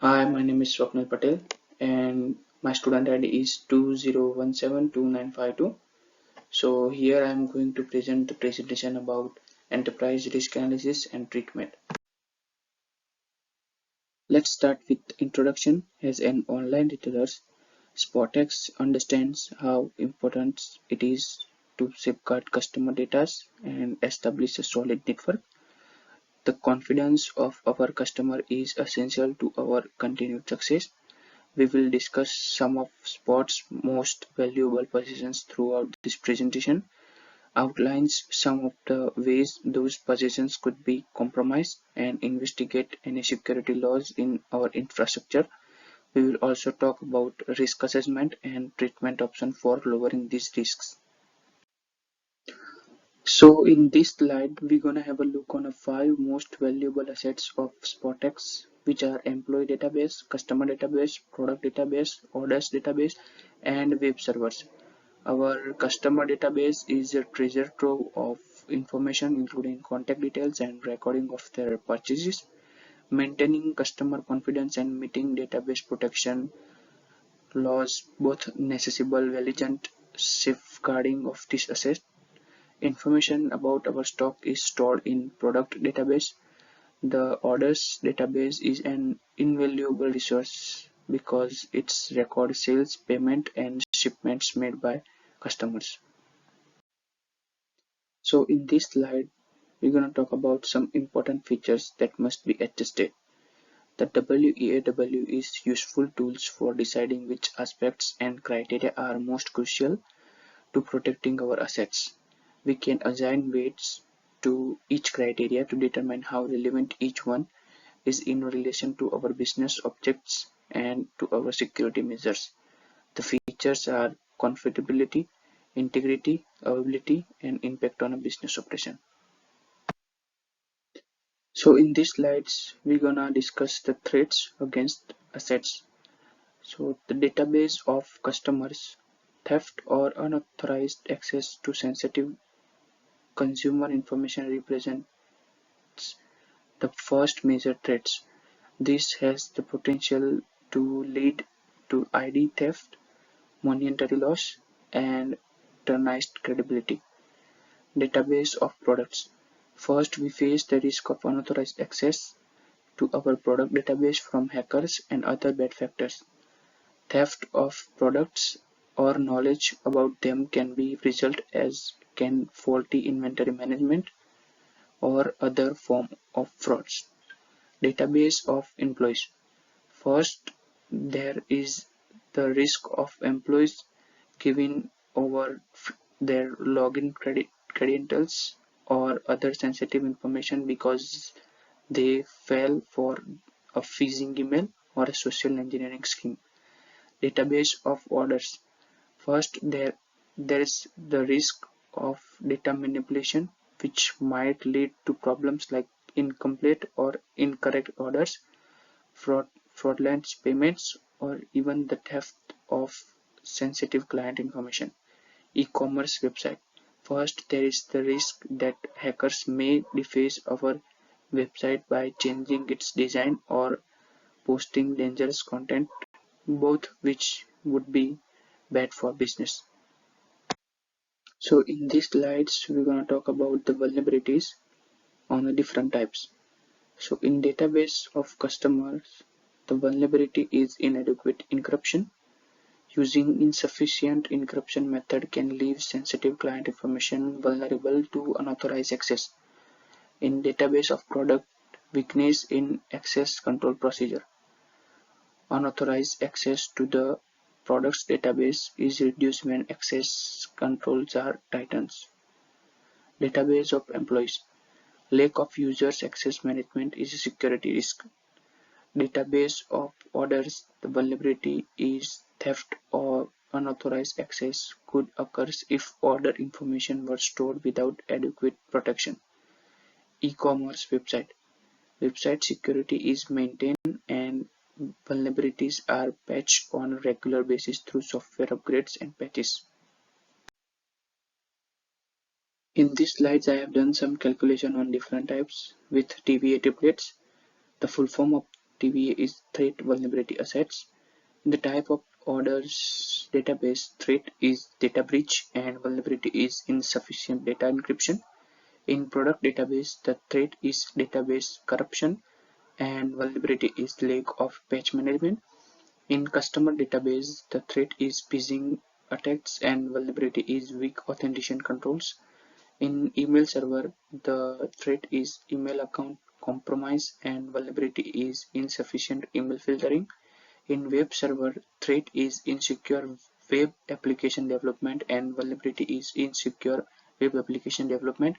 Hi, my name is Swapnil Patel and my student ID is 20172952. So here I am going to present the presentation about enterprise risk analysis and treatment. Let's start with introduction. As an online retailer, SpotX understands how important it is to safeguard customer data and establish a solid network. The confidence of our customer is essential to our continued success. We will discuss some of Spot's most valuable possessions throughout this presentation, outlines some of the ways those possessions could be compromised, and investigate any security laws in our infrastructure. We will also talk about risk assessment and treatment options for lowering these risks. So in this slide, we're gonna have a look on the 5 most valuable assets of SpotX, which are employee database, customer database, product database, orders database, and web servers. Our customer database is a treasure trove of information including contact details and recording of their purchases. Maintaining customer confidence and meeting database protection laws both necessable diligent safeguarding of this asset. Information about our stock is stored in product database. The orders database is an invaluable resource because it records sales, payment, and shipments made by customers. So in this slide, we're going to talk about some important features that must be adjusted. The WEAW is useful tools for deciding which aspects and criteria are most crucial to protecting our assets. We can assign weights to each criteria to determine how relevant each one is in relation to our business objects and to our security measures. The features are confidentiality, integrity, availability, and impact on a business operation. So in these slides, we're gonna discuss the threats against assets. So the database of customers, theft or unauthorized access to sensitive consumer information represents the first major threats. This has the potential to lead to ID theft, monetary loss, and tarnished credibility. Database of products. First, we face the risk of unauthorized access to our product database from hackers and other bad factors. Theft of products or knowledge about them can be result as can faulty inventory management or other form of frauds. Database of employees. First, there is the risk of employees giving over their login credentials or other sensitive information because they fell for a phishing email or a social engineering scheme. Database of orders. First, there is the risk of data manipulation, which might lead to problems like incomplete or incorrect orders, fraudulent payments, or even the theft of sensitive client information. E-commerce website. First, there is the risk that hackers may deface our website by changing its design or posting dangerous content, both which would be bad for business. So in these slides, we're going to talk about the vulnerabilities on the different types. So in database of customers, the vulnerability is inadequate encryption. Using insufficient encryption method can leave sensitive client information vulnerable to unauthorized access. In database of product, weakness in access control procedure. Unauthorized access to the product's database is reduced when access controls are tightened. Database of employees. Lack of users access management is a security risk. Database of orders. The vulnerability is theft or unauthorized access could occur if order information was stored without adequate protection. E-commerce website. Website security is maintained and vulnerabilities are patched on a regular basis through software upgrades and patches. In these slides, I have done some calculation on different types with TVA templates. The full form of TVA is threat vulnerability assets. The type of orders database threat is data breach and vulnerability is insufficient data encryption. In product database, the threat is database corruption and vulnerability is lack of patch management. In customer database, the threat is phishing attacks and vulnerability is weak authentication controls. In email server, the threat is email account compromise and vulnerability is insufficient email filtering. In web server, threat is insecure web application development and vulnerability is insecure web application development.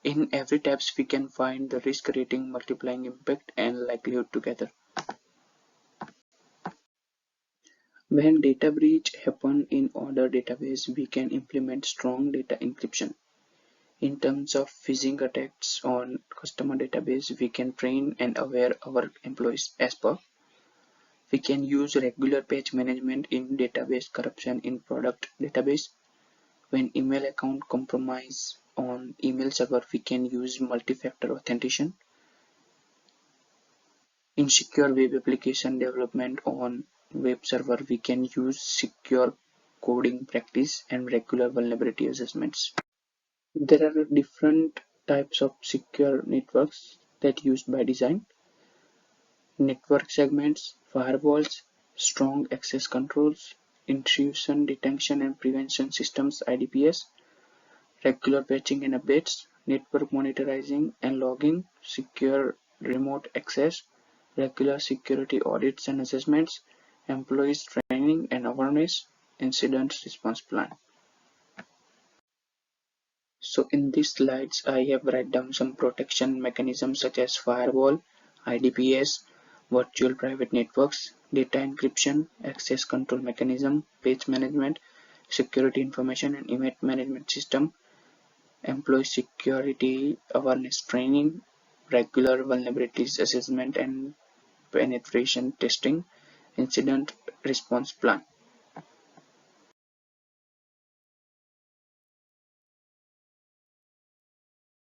In every tabs, we can find the risk rating, multiplying impact and likelihood together. When data breach happen in order database, we can implement strong data encryption. In terms of phishing attacks on customer database, we can train and aware our employees as per. We can use regular patch management in database corruption in product database. When email account compromise on email server, we can use multi-factor authentication. In secure web application development on web server, we can use secure coding practice and regular vulnerability assessments. There are different types of secure networks that used by design. Network segments, firewalls, strong access controls, intrusion detection and prevention systems IDPS, regular patching and updates, network monitoring and logging, secure remote access, regular security audits and assessments, employees training and awareness, incident response plan. So in these slides, I have written down some protection mechanisms such as firewall, IDPS, virtual private networks, data encryption, access control mechanism, page management, security information and image management system, employee security awareness training, regular vulnerabilities assessment and penetration testing, incident response plan.